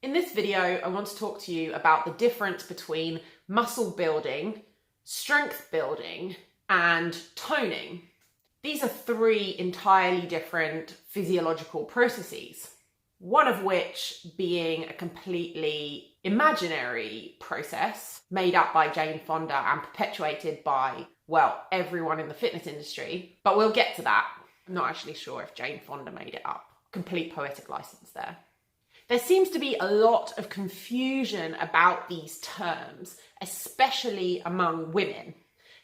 In this video, I want to talk to you about the difference between muscle building, strength building, and toning. These are three entirely different physiological processes, one of which being a completely imaginary process made up by Jane Fonda and perpetuated by, well, everyone in the fitness industry. But we'll get to that. I'm not actually sure if Jane Fonda made it up. Complete poetic license there. There seems to be a lot of confusion about these terms, especially among women.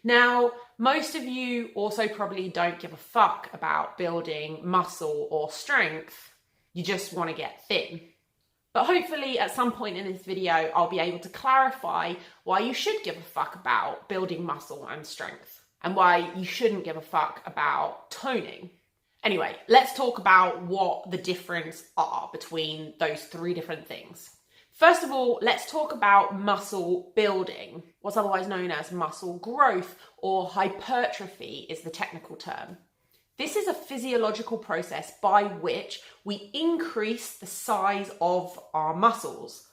Now, most of you also probably don't give a fuck about building muscle or strength. You just want to get thin. But hopefully at some point in this video, I'll be able to clarify why you should give a fuck about building muscle and strength and why you shouldn't give a fuck about toning. Anyway, let's talk about what the difference are between those three different things. First of all, let's talk about muscle building. What's otherwise known as muscle growth or hypertrophy is the technical term. This is a physiological process by which we increase the size of our muscles.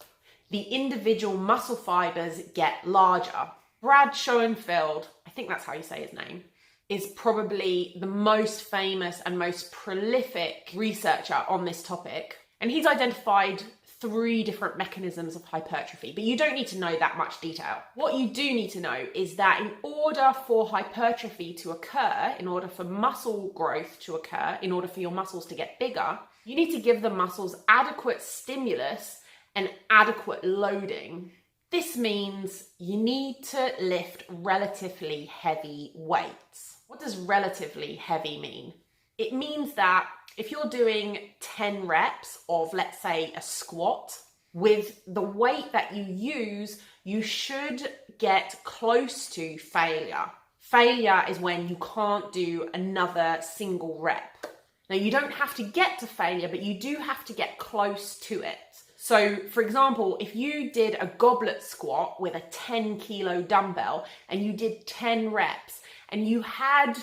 The individual muscle fibers get larger. Brad Schoenfeld, I think that's how you say his name, is probably the most famous and most prolific researcher on this topic. And he's identified three different mechanisms of hypertrophy, but you don't need to know that much detail. What you do need to know is that in order for hypertrophy to occur, in order for muscle growth to occur, in order for your muscles to get bigger, you need to give the muscles adequate stimulus and adequate loading. This means you need to lift relatively heavy weights. What does relatively heavy mean? It means that if you're doing 10 reps of, let's say, a squat, with the weight that you use, you should get close to failure. Failure is when you can't do another single rep. Now, you don't have to get to failure, but you do have to get close to it. So, for example, if you did a goblet squat with a 10 kilo dumbbell and you did 10 reps and you had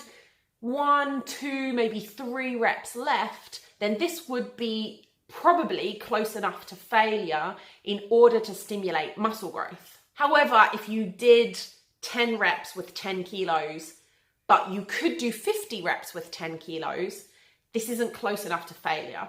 1, 2, maybe 3 reps left, then this would be probably close enough to failure in order to stimulate muscle growth. However, if you did 10 reps with 10 kilos, but you could do 50 reps with 10 kilos, this isn't close enough to failure.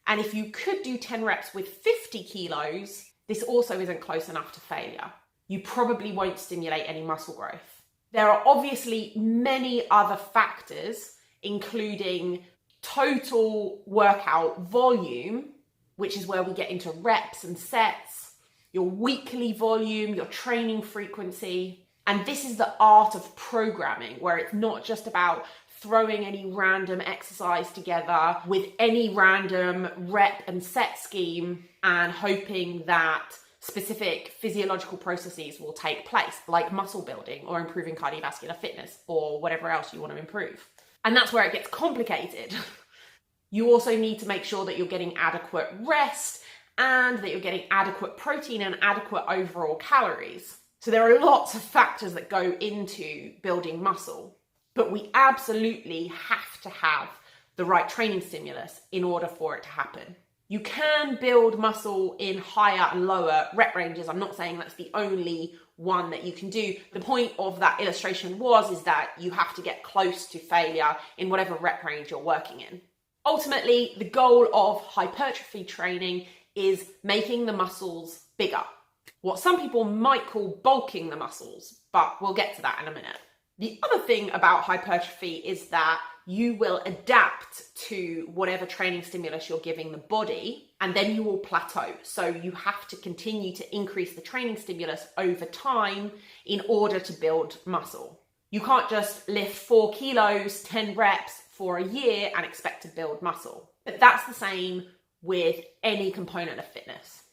And if you could do 10 reps with 50 kilos, this also isn't close enough to failure. You probably won't stimulate any muscle growth. There are obviously many other factors, including total workout volume, which is where we get into reps and sets, your weekly volume, your training frequency. And this is the art of programming, where it's not just about throwing any random exercise together with any random rep and set scheme and hoping that specific physiological processes will take place, like muscle building or improving cardiovascular fitness or whatever else you want to improve. And that's where it gets complicated. You also need to make sure that you're getting adequate rest and that you're getting adequate protein and adequate overall calories. So there are lots of factors that go into building muscle. But we absolutely have to have the right training stimulus in order for it to happen. You can build muscle in higher and lower rep ranges. I'm not saying that's the only one that you can do. The point of that illustration is that you have to get close to failure in whatever rep range you're working in. Ultimately, the goal of hypertrophy training is making the muscles bigger. What some people might call bulking the muscles, but we'll get to that in a minute. The other thing about hypertrophy is that you will adapt to whatever training stimulus you're giving the body, and then you will plateau. So you have to continue to increase the training stimulus over time in order to build muscle. You can't just lift 4 kilos, 10 reps for a year and expect to build muscle. But that's the same with any component of fitness.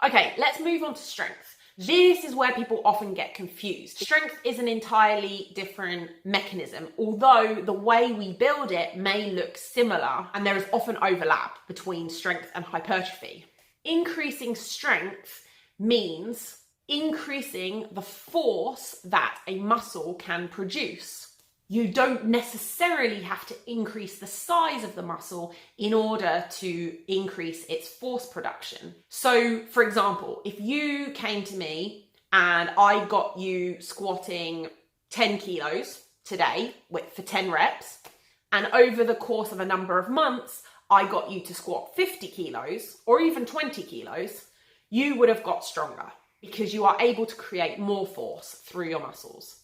Okay, let's move on to strength. This is where people often get confused. Strength is an entirely different mechanism, although the way we build it may look similar, and there is often overlap between strength and hypertrophy. Increasing strength means increasing the force that a muscle can produce. You don't necessarily have to increase the size of the muscle in order to increase its force production. So, for example, if you came to me and I got you squatting 10 kilos today for 10 reps, and over the course of a number of months, I got you to squat 50 kilos or even 20 kilos, you would have got stronger because you are able to create more force through your muscles.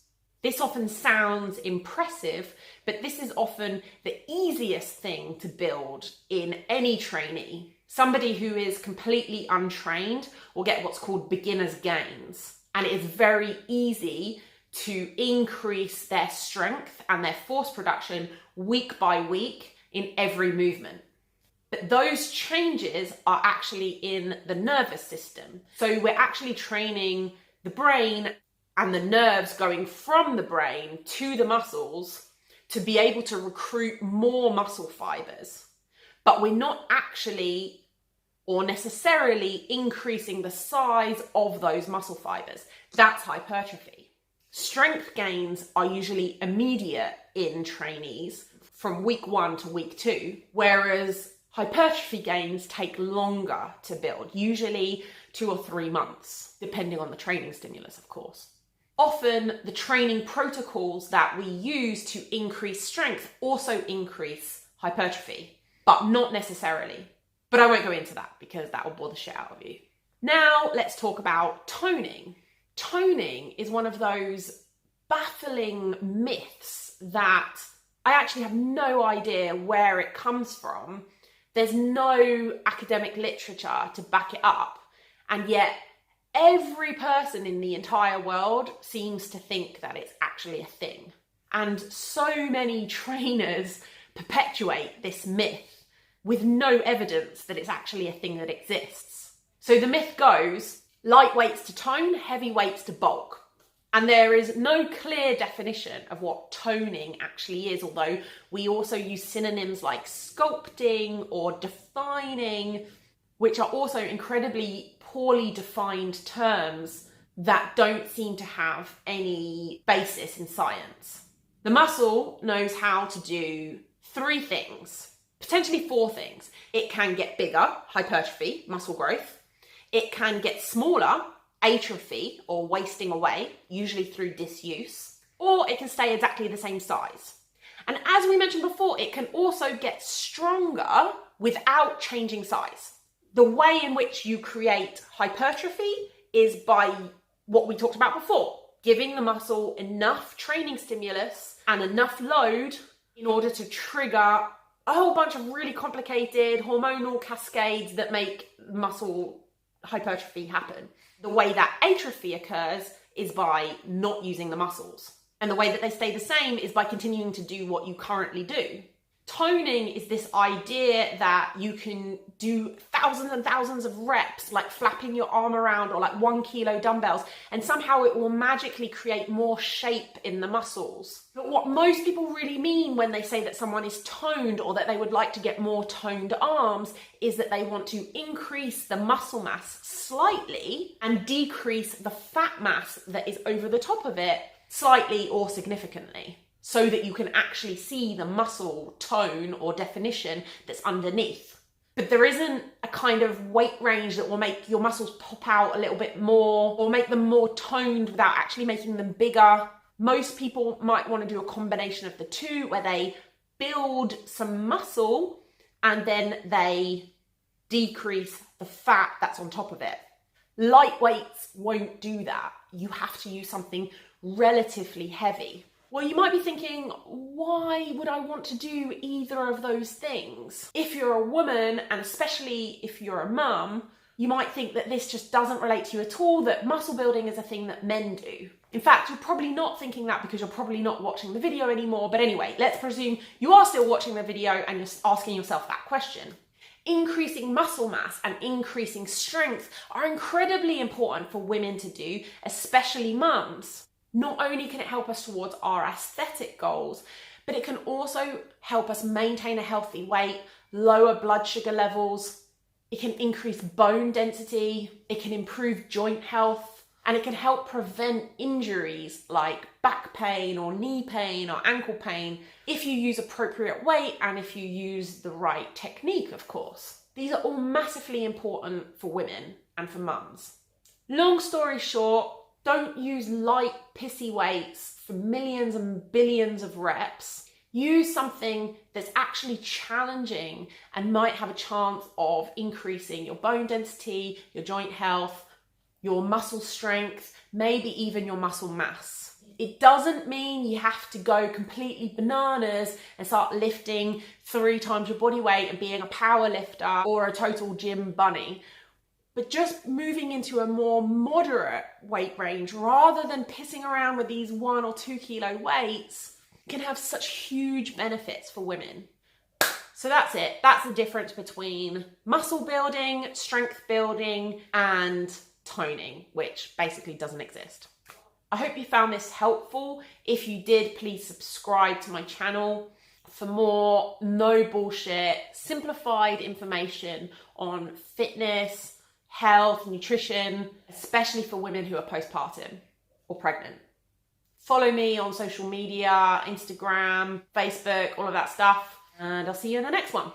This often sounds impressive, but this is often the easiest thing to build in any trainee. Somebody who is completely untrained will get what's called beginner's gains, and it is very easy to increase their strength and their force production week by week in every movement. But those changes are actually in the nervous system. So we're actually training the brain and the nerves going from the brain to the muscles to be able to recruit more muscle fibers. But we're not actually or necessarily increasing the size of those muscle fibers. That's hypertrophy. Strength gains are usually immediate in trainees from week 1 to week 2, whereas hypertrophy gains take longer to build, usually 2 or 3 months, depending on the training stimulus, of course. Often the training protocols that we use to increase strength also increase hypertrophy, but not necessarily. But I won't go into that because that will bore the shit out of you. Now let's talk about toning. Toning is one of those baffling myths that I actually have no idea where it comes from. There's no academic literature to back it up, and yet every person in the entire world seems to think that it's actually a thing. And so many trainers perpetuate this myth with no evidence that it's actually a thing that exists. So the myth goes, light weights to tone, heavy weights to bulk. And there is no clear definition of what toning actually is, although we also use synonyms like sculpting or defining, which are also incredibly poorly defined terms that don't seem to have any basis in science. The muscle knows how to do 3 things, potentially 4 things. It can get bigger, hypertrophy, muscle growth. It can get smaller, atrophy or wasting away, usually through disuse, or it can stay exactly the same size. And as we mentioned before, it can also get stronger without changing size. The way in which you create hypertrophy is by what we talked about before, giving the muscle enough training stimulus and enough load in order to trigger a whole bunch of really complicated hormonal cascades that make muscle hypertrophy happen. The way that atrophy occurs is by not using the muscles. And the way that they stay the same is by continuing to do what you currently do. Toning is this idea that you can do thousands and thousands of reps, like flapping your arm around or like 1 kilo dumbbells, and somehow it will magically create more shape in the muscles. But what most people really mean when they say that someone is toned or that they would like to get more toned arms is that they want to increase the muscle mass slightly and decrease the fat mass that is over the top of it slightly or significantly, so that you can actually see the muscle tone or definition that's underneath. But there isn't a kind of weight range that will make your muscles pop out a little bit more or make them more toned without actually making them bigger. Most people might want to do a combination of the two, where they build some muscle and then they decrease the fat that's on top of it. Light weights won't do that. You have to use something relatively heavy. Well, you might be thinking, why would I want to do either of those things? If you're a woman, and especially if you're a mum, you might think that this just doesn't relate to you at all, that muscle building is a thing that men do. In fact, you're probably not thinking that because you're probably not watching the video anymore. But anyway, let's presume you are still watching the video and you're asking yourself that question. Increasing muscle mass and increasing strength are incredibly important for women to do, especially mums. Not only can it help us towards our aesthetic goals, but it can also help us maintain a healthy weight, lower blood sugar levels. It can increase bone density. It can improve joint health. And it can help prevent injuries like back pain or knee pain or ankle pain if you use appropriate weight and if you use the right technique, of course. These are all massively important for women and for mums. Long story short, don't use light, pissy weights for millions and billions of reps. Use something that's actually challenging and might have a chance of increasing your bone density, your joint health, your muscle strength, maybe even your muscle mass. It doesn't mean you have to go completely bananas and start lifting 3 times your body weight and being a power lifter or a total gym bunny. But just moving into a more moderate weight range rather than pissing around with these 1 or 2 kilo weights can have such huge benefits for women. So that's it. That's the difference between muscle building, strength building, and toning, which basically doesn't exist. I hope you found this helpful. If you did, please subscribe to my channel for more no bullshit, simplified information on fitness, health, nutrition, especially for women who are postpartum or pregnant. Follow me on social media, Instagram, Facebook, all of that stuff, and I'll see you in the next one.